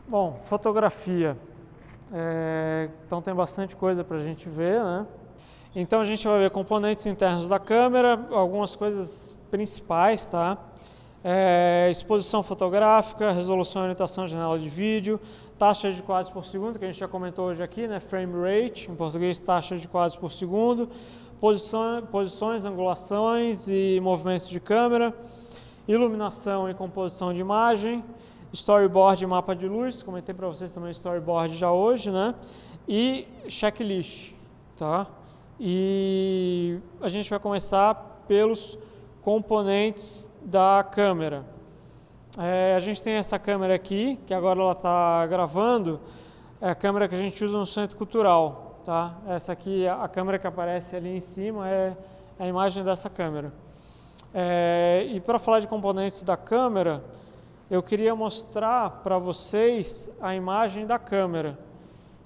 Bom, fotografia. Então tem bastante coisa para a gente ver, né? Então a gente vai ver componentes internos da câmera, algumas coisas principais, tá? Exposição fotográfica, resolução e orientação de janela de vídeo, taxa de quadros por segundo, que a gente já comentou hoje aqui, né? Frame rate, em português taxa de quadros por segundo, posições, angulações e movimentos de câmera, iluminação e composição de imagem, storyboard e mapa de luz, comentei para vocês também storyboard já hoje, né? E checklist, tá? E a gente vai começar pelos componentes da câmera. A gente tem essa câmera aqui, que agora ela está gravando, é a câmera que a gente usa no Centro Cultural, tá? Essa aqui, a câmera que aparece ali em cima, é a imagem dessa câmera. E para falar de componentes da câmera, eu queria mostrar para vocês a imagem da câmera.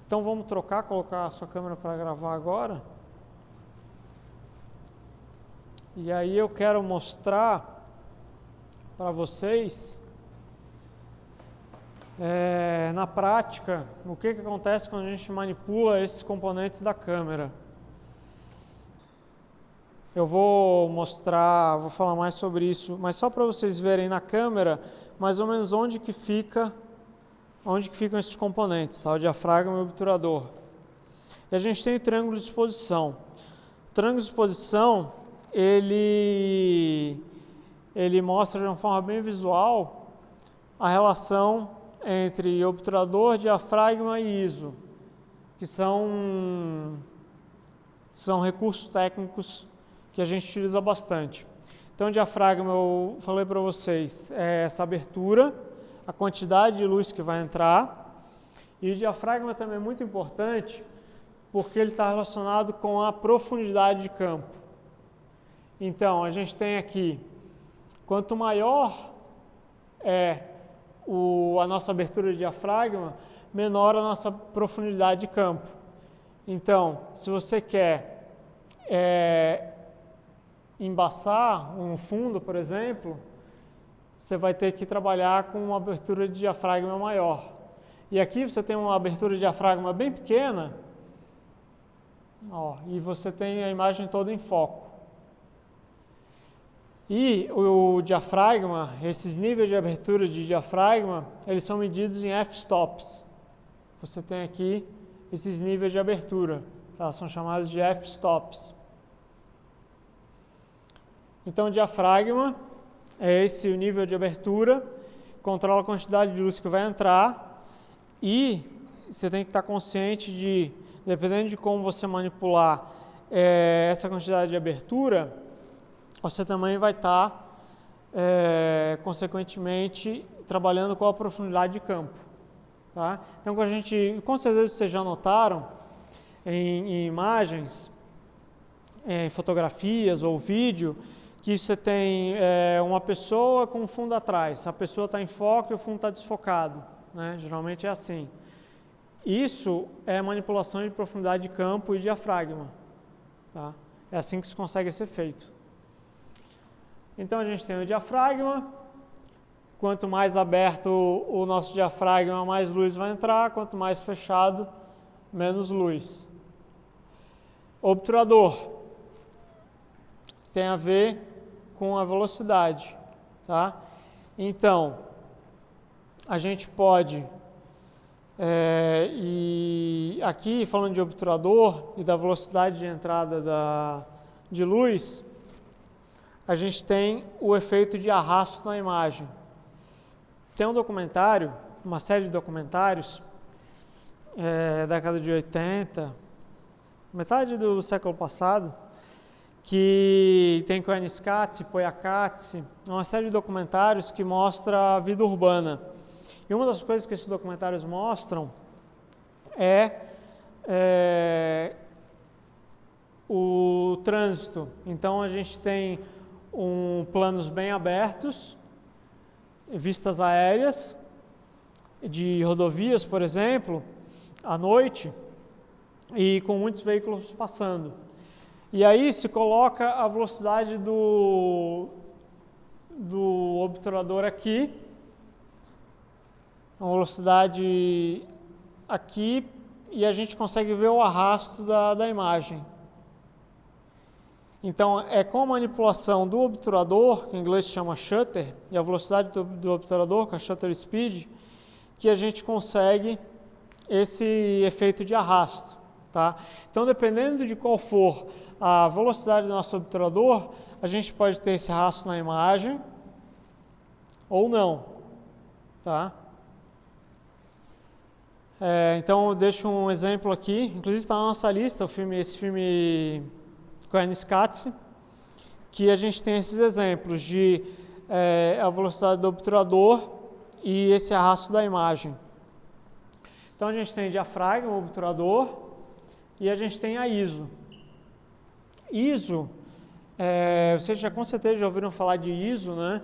Então vamos colocar a sua câmera para gravar agora. E aí eu quero mostrar para vocês, na prática, o que acontece quando a gente manipula esses componentes da câmera. Eu vou falar mais sobre isso, mas só para vocês verem na câmera, mais ou menos onde que ficam esses componentes, tá? O diafragma e o obturador. E a gente tem o triângulo de exposição. O triângulo de exposição, ele mostra de uma forma bem visual a relação entre obturador, diafragma e ISO, que são recursos técnicos que a gente utiliza bastante. Então, o diafragma, eu falei para vocês, é essa abertura, a quantidade de luz que vai entrar, e o diafragma também é muito importante porque ele está relacionado com a profundidade de campo. Então, a gente tem aqui, quanto maior é a nossa abertura de diafragma, menor a nossa profundidade de campo. Então, se você quer embaçar um fundo, por exemplo, você vai ter que trabalhar com uma abertura de diafragma maior. E aqui você tem uma abertura de diafragma bem pequena, e você tem a imagem toda em foco. E o diafragma, esses níveis de abertura de diafragma, eles são medidos em f-stops. Você tem aqui esses níveis de abertura, tá? São chamados de f-stops. Então, o diafragma é esse o nível de abertura, controla a quantidade de luz que vai entrar e você tem que estar consciente de, dependendo de como você manipular essa quantidade de abertura, você também vai estar, consequentemente, trabalhando com a profundidade de campo. Tá? Então, com certeza vocês já notaram em imagens, em fotografias ou vídeo, que você tem uma pessoa com um fundo atrás. A pessoa está em foco e o fundo está desfocado, né? Geralmente é assim. Isso é manipulação de profundidade de campo e diafragma. Tá? É assim que isso consegue ser feito. Então a gente tem o diafragma. Quanto mais aberto o nosso diafragma, mais luz vai entrar. Quanto mais fechado, menos luz. Obturador tem a ver com a velocidade, tá? Então, a gente pode, e aqui falando de obturador e da velocidade de entrada de luz, a gente tem o efeito de arrasto na imagem. Tem um documentário, uma série de documentários, década de 80, metade do século passado, que tem Koyanis Katsi, Poyakatsi, uma série de documentários que mostra a vida urbana. E uma das coisas que esses documentários mostram é o trânsito. Então a gente tem planos bem abertos, vistas aéreas de rodovias, por exemplo, à noite, e com muitos veículos passando. E aí se coloca a velocidade do obturador aqui, uma velocidade aqui e a gente consegue ver o arrasto da imagem. Então, é com a manipulação do obturador, que em inglês se chama shutter, e a velocidade do obturador, que é a shutter speed, que a gente consegue esse efeito de arrasto. Tá? Então, dependendo de qual for a velocidade do nosso obturador, a gente pode ter esse arrasto na imagem ou não. Tá? Então, eu deixo um exemplo aqui, inclusive está na nossa lista, esse filme Koyaanisqatsi, que a gente tem esses exemplos de a velocidade do obturador e esse arrasto da imagem. Então, a gente tem diafragma, o obturador, e a gente tem a ISO. ISO, vocês já com certeza já ouviram falar de ISO, né?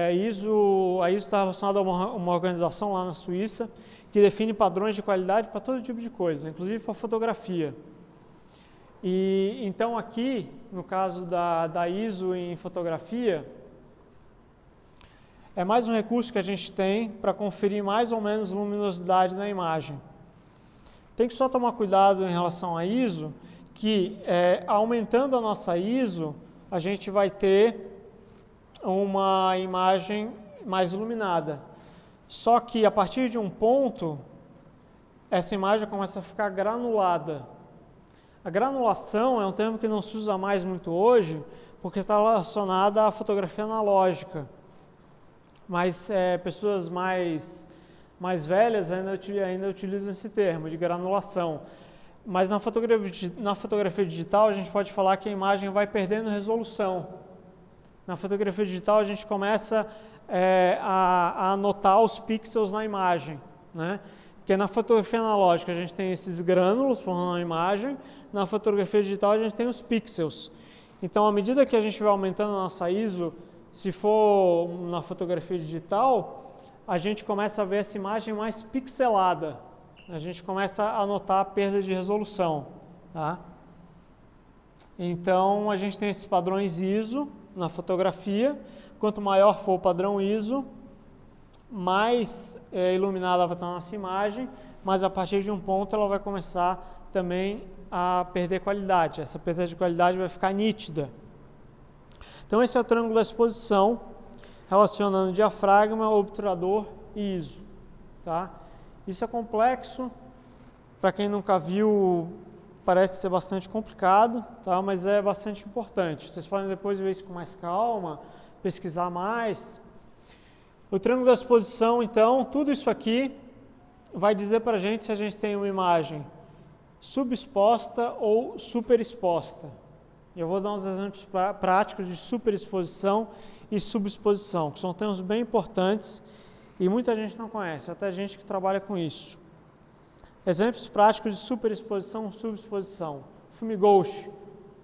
A ISO está relacionada a uma organização lá na Suíça que define padrões de qualidade para todo tipo de coisa, inclusive para fotografia. E então aqui, no caso da ISO em fotografia, é mais um recurso que a gente tem para conferir mais ou menos luminosidade na imagem. Tem que só tomar cuidado em relação à ISO, que aumentando a nossa ISO, a gente vai ter uma imagem mais iluminada. Só que a partir de um ponto, essa imagem começa a ficar granulada. A granulação é um termo que não se usa mais muito hoje, porque está relacionada à fotografia analógica. Mas pessoas mais velhas ainda utilizam esse termo de granulação. Mas na fotografia digital a gente pode falar que a imagem vai perdendo resolução. Na fotografia digital a gente começa a anotar os pixels na imagem, né? Porque na fotografia analógica a gente tem esses grânulos formando a imagem, na fotografia digital a gente tem os pixels. Então, à medida que a gente vai aumentando a nossa ISO, se for na fotografia digital, a gente começa a ver essa imagem mais pixelada. A gente começa a notar a perda de resolução. Tá? Então, a gente tem esses padrões ISO na fotografia. Quanto maior for o padrão ISO, mais iluminada vai estar a nossa imagem, mas a partir de um ponto ela vai começar também a perder qualidade. Essa perda de qualidade vai ficar nítida. Então esse é o triângulo da exposição, relacionando diafragma, obturador e ISO. Tá? Isso é complexo, para quem nunca viu, parece ser bastante complicado, tá? Mas é bastante importante. Vocês podem depois ver isso com mais calma, pesquisar mais. O triângulo da exposição, então, tudo isso aqui vai dizer para a gente se a gente tem uma imagem subexposta ou superexposta. Eu vou dar uns exemplos práticos de superexposição e subexposição, que são termos bem importantes e muita gente não conhece, até gente que trabalha com isso. Exemplos práticos de superexposição e subexposição. Filme Ghost.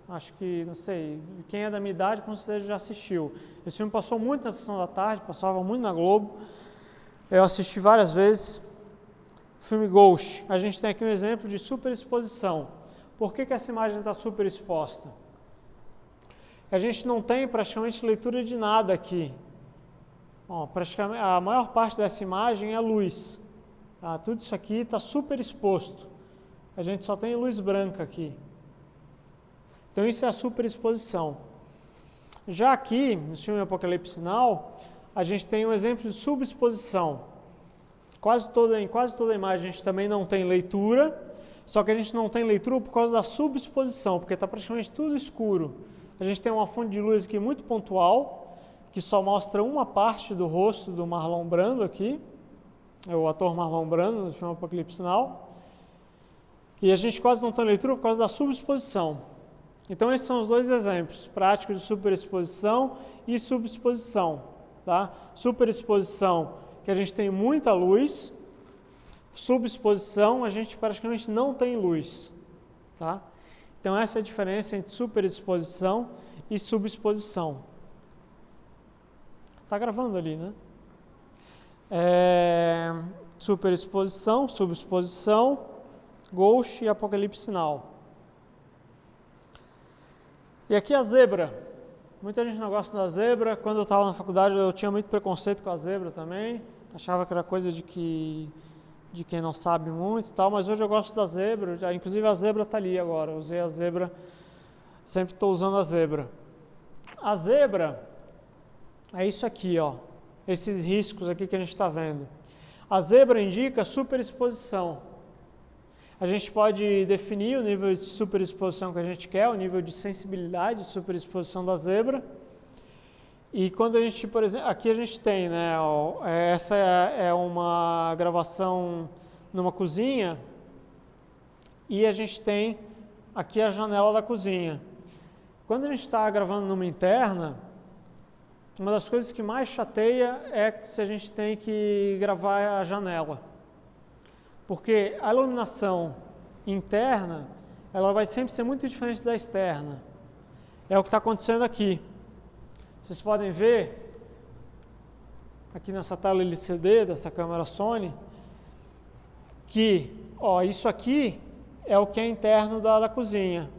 Acho que, não sei, quem é da minha idade com certeza já assistiu. Esse filme passou muito na sessão da tarde, passava muito na Globo. Eu assisti várias vezes. Filme Ghost. A gente tem aqui um exemplo de superexposição. Por que essa imagem está superexposta? A gente não tem praticamente leitura de nada aqui. Bom, praticamente, a maior parte dessa imagem é luz. Tá? Tudo isso aqui está superexposto. A gente só tem luz branca aqui. Então isso é a superexposição. Já aqui, no filme Apocalipse Now, a gente tem um exemplo de subexposição. Em quase toda a imagem a gente também não tem leitura, só que a gente não tem leitura por causa da subexposição, porque está praticamente tudo escuro. A gente tem uma fonte de luz aqui muito pontual, que só mostra uma parte do rosto do Marlon Brando aqui, é o ator Marlon Brando no filme Apocalipse Now. E a gente quase não tem leitura por causa da subexposição. Então esses são os dois exemplos práticos de superexposição e subexposição. Tá? Superexposição, que a gente tem muita luz. Subexposição, a gente praticamente não tem luz. Tá? Então essa é a diferença entre superexposição e subexposição. Está gravando ali, né? Superexposição, subexposição, Ghost e Apocalipse Now. E aqui a zebra. Muita gente não gosta da zebra. Quando eu estava na faculdade eu tinha muito preconceito com a zebra também. achava que era coisa de quem não sabe muito e tal, mas hoje eu gosto da zebra, inclusive a zebra está ali agora, eu usei a zebra, sempre estou usando a zebra. A zebra é isso aqui, ó, esses riscos aqui que a gente está vendo. A zebra indica superexposição. A gente pode definir o nível de superexposição que a gente quer, o nível de sensibilidade de superexposição da zebra. E quando a gente, por exemplo, aqui a gente tem, né, ó, essa é uma gravação numa cozinha e a gente tem aqui a janela da cozinha. Quando a gente está gravando numa interna, uma das coisas que mais chateia é se a gente tem que gravar a janela. Porque a iluminação interna, ela vai sempre ser muito diferente da externa. É o que está acontecendo aqui. Vocês podem ver, aqui nessa tela LCD dessa câmera Sony, que ó, isso aqui é o que é interno da cozinha.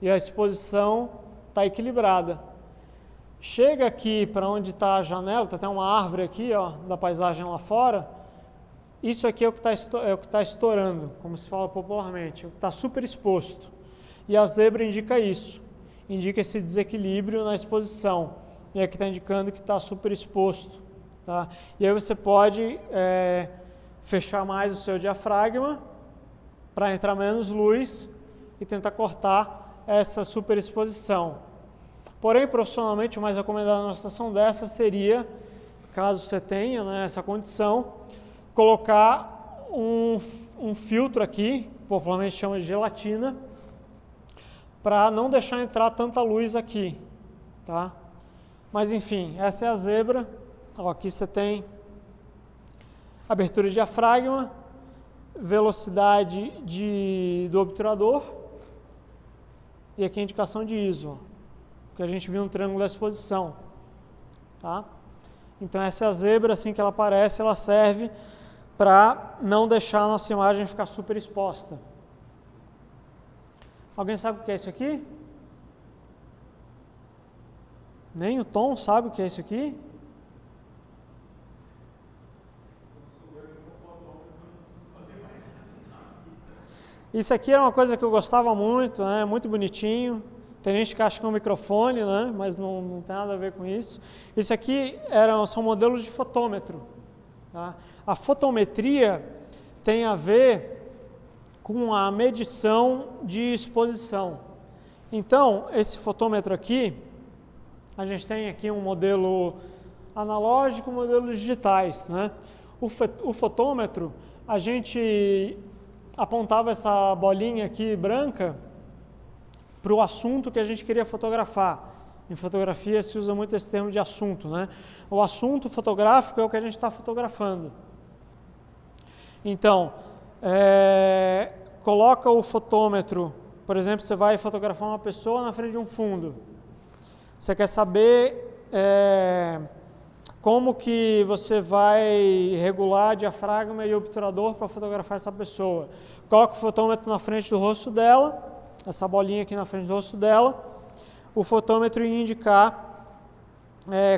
E a exposição está equilibrada. Chega aqui para onde está a janela, tem até uma árvore aqui, ó, da paisagem lá fora. Isso aqui é o que está estourando, como se fala popularmente, o que está super exposto. E a zebra indica isso, indica esse desequilíbrio na exposição. E aqui está indicando que está super exposto. Tá? E aí você pode fechar mais o seu diafragma para entrar menos luz e tentar cortar essa superexposição. Porém, profissionalmente, o mais recomendado numa situação dessa seria, caso você tenha, né, essa condição, colocar um filtro aqui, popularmente chama de gelatina, para não deixar entrar tanta luz aqui. Tá? Mas enfim, essa é a zebra. Ó, aqui você tem abertura de diafragma, velocidade do obturador e aqui a indicação de ISO, que a gente viu no triângulo da exposição. Tá? Então essa é a zebra, assim que ela aparece, ela serve para não deixar a nossa imagem ficar super exposta. Alguém sabe o que é isso aqui? Nem o Tom sabe o que é isso aqui? Isso aqui era uma coisa que eu gostava muito, né? Muito bonitinho. Tem gente que acha que é um microfone, né? Mas não tem nada a ver com isso. Isso aqui são modelos de fotômetro. Tá? A fotometria tem a ver com a medição de exposição. Então, esse fotômetro aqui, a gente tem aqui um modelo analógico e modelos digitais. Né? O fotômetro, a gente apontava essa bolinha aqui branca para o assunto que a gente queria fotografar. Em fotografia se usa muito esse termo de assunto. Né? O assunto fotográfico é o que a gente está fotografando. Então, coloca o fotômetro, por exemplo, você vai fotografar uma pessoa na frente de um fundo. Você quer saber como que você vai regular diafragma e obturador para fotografar essa pessoa. Coloca o fotômetro na frente do rosto dela, essa bolinha aqui na frente do rosto dela, o fotômetro ia indicar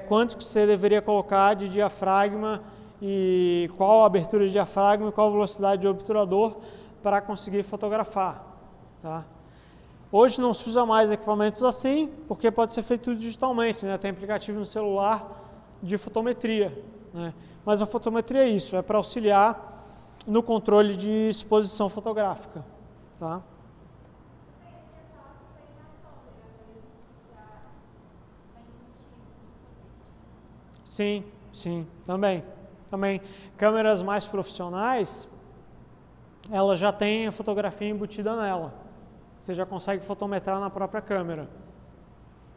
quanto que você deveria colocar de diafragma e qual a abertura de diafragma e qual a velocidade de obturador para conseguir fotografar. Tá? Hoje não se usa mais equipamentos assim, porque pode ser feito tudo digitalmente, né? Tem aplicativo no celular de fotometria. Né? Mas a fotometria é isso, é para auxiliar no controle de exposição fotográfica. Tá? Sim, sim, também. Câmeras mais profissionais, ela já tem a fotografia embutida nela. Você já consegue fotometrar na própria câmera.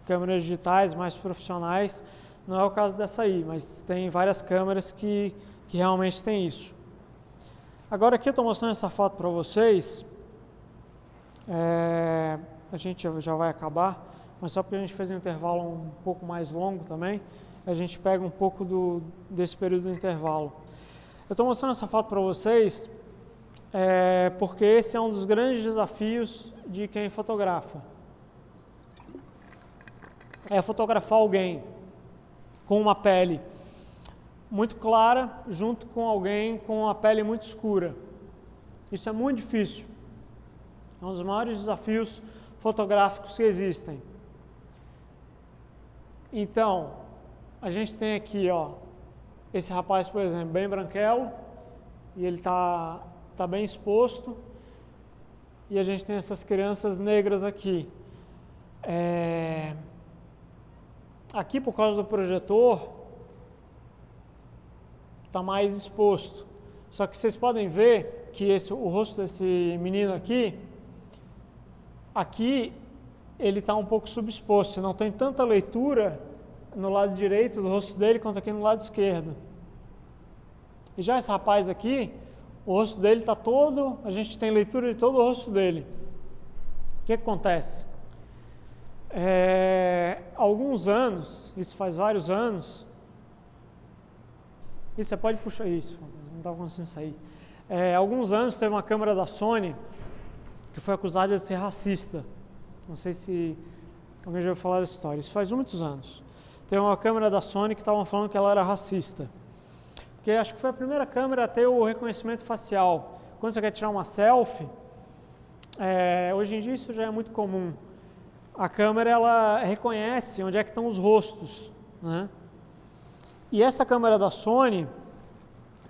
Câmeras digitais mais profissionais, não é o caso dessa aí, mas tem várias câmeras que realmente tem isso. Agora aqui eu estou mostrando essa foto para vocês. A gente já vai acabar, mas só porque a gente fez um intervalo um pouco mais longo também, a gente pega um pouco desse período do intervalo. Eu estou mostrando essa foto para vocês porque esse é um dos grandes desafios de quem fotografa. É fotografar alguém com uma pele muito clara junto com alguém com a pele muito escura. Isso é muito difícil. É um dos maiores desafios fotográficos que existem. Então, a gente tem aqui, ó, esse rapaz, por exemplo, bem branquelo, e ele tá bem exposto, e a gente tem essas crianças negras aqui. Aqui, por causa do projetor, está mais exposto. Só que vocês podem ver que o rosto desse menino aqui ele está um pouco subexposto. Você não tem tanta leitura no lado direito do rosto dele quanto aqui no lado esquerdo. E já esse rapaz aqui, o rosto dele está todo, a gente tem leitura de todo o rosto dele. O que acontece? Alguns anos, isso faz vários anos, e você pode puxar isso, não estava conseguindo sair. Alguns anos teve uma câmera da Sony que foi acusada de ser racista. Não sei se alguém já ouviu falar dessa história. Isso faz muitos anos. Teve uma câmera da Sony que estavam falando que ela era racista. Porque acho que foi a primeira câmera a ter o reconhecimento facial. Quando você quer tirar uma selfie, hoje em dia isso já é muito comum. A câmera ela reconhece onde é que estão os rostos, né? E essa câmera da Sony,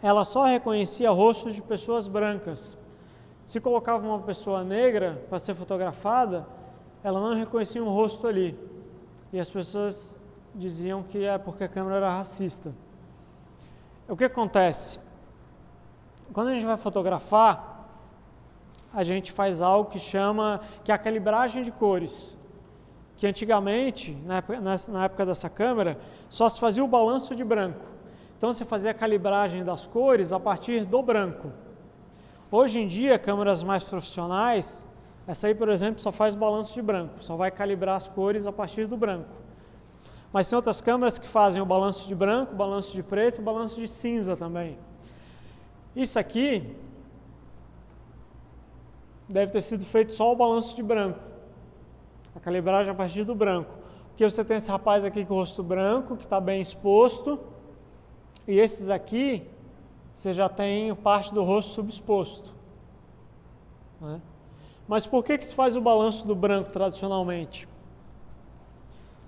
ela só reconhecia rostos de pessoas brancas. Se colocava uma pessoa negra para ser fotografada, ela não reconhecia um rosto ali. E as pessoas diziam que é porque a câmera era racista. O que acontece? Quando a gente vai fotografar, a gente faz algo que é a calibragem de cores. Que antigamente, na época dessa câmera, só se fazia o balanço de branco. Então você fazia a calibragem das cores a partir do branco. Hoje em dia, câmeras mais profissionais, essa aí, por exemplo, só faz balanço de branco, só vai calibrar as cores a partir do branco. Mas tem outras câmeras que fazem o balanço de branco, balanço de preto e balanço de cinza também. Isso aqui deve ter sido feito só o balanço de branco, a calibragem a partir do branco. Porque você tem esse rapaz aqui com o rosto branco, que está bem exposto, e esses aqui, você já tem parte do rosto subexposto, né? Mas por que se faz o balanço do branco tradicionalmente?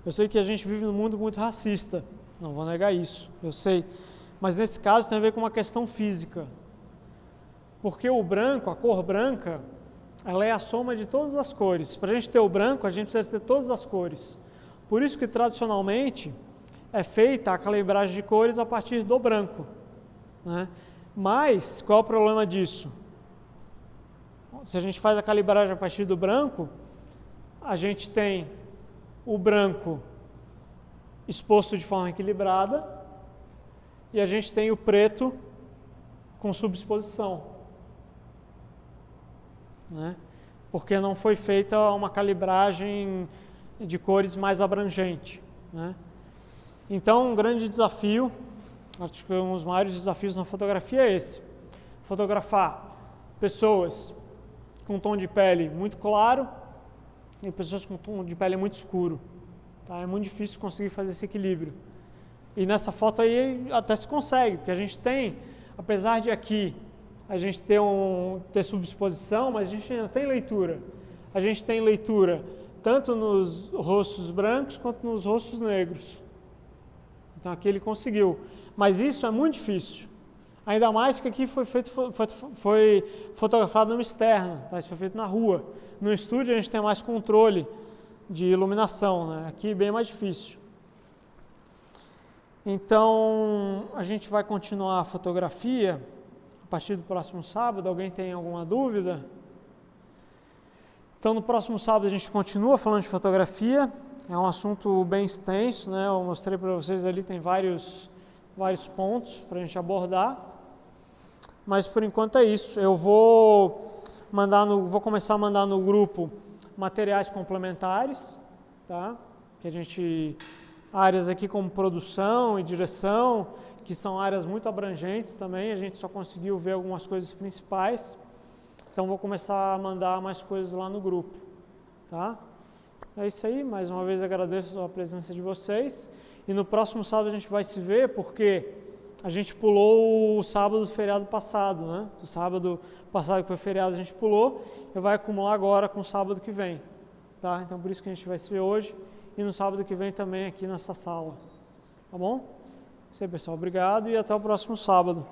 Eu sei que a gente vive num mundo muito racista, não vou negar isso, eu sei. Mas nesse caso tem a ver com uma questão física. Porque o branco, a cor branca, ela é a soma de todas as cores. Para a gente ter o branco, a gente precisa ter todas as cores. Por isso que tradicionalmente é feita a calibragem de cores a partir do branco, né? Mas qual é o problema disso? Se a gente faz a calibragem a partir do branco, a gente tem o branco exposto de forma equilibrada e a gente tem o preto com subexposição, né? Porque não foi feita uma calibragem de cores mais abrangente, né? Então, um grande desafio, acho que um dos maiores desafios na fotografia é esse: fotografar pessoas com um tom de pele muito claro e pessoas com um tom de pele muito escuro. Tá? É muito difícil conseguir fazer esse equilíbrio. E nessa foto aí até se consegue, porque a gente tem, apesar de aqui a gente ter subexposição, mas a gente ainda tem leitura. A gente tem leitura tanto nos rostos brancos quanto nos rostos negros. Então aqui ele conseguiu. Mas isso é muito difícil. Ainda mais que aqui foi fotografado numa externa, tá? Isso foi feito na rua. No estúdio a gente tem mais controle de iluminação, né? Aqui é bem mais difícil. Então a gente vai continuar a fotografia a partir do próximo sábado. Alguém tem alguma dúvida? Então no próximo sábado a gente continua falando de fotografia. É um assunto bem extenso, né? Eu mostrei para vocês ali, tem vários pontos para a gente abordar. Mas por enquanto é isso. Eu vou começar a mandar no grupo materiais complementares, tá? Áreas aqui como produção e direção, que são áreas muito abrangentes também, a gente só conseguiu ver algumas coisas principais. Então vou começar a mandar mais coisas lá no grupo, tá? É isso aí, mais uma vez agradeço a presença de vocês. E no próximo sábado a gente vai se ver, porque a gente pulou o sábado do feriado passado, né? O sábado passado que foi feriado a gente pulou, e vai acumular agora com o sábado que vem, tá? Então por isso que a gente vai se ver hoje, e no sábado que vem também aqui nessa sala, tá bom? Isso aí, pessoal, obrigado e até o próximo sábado.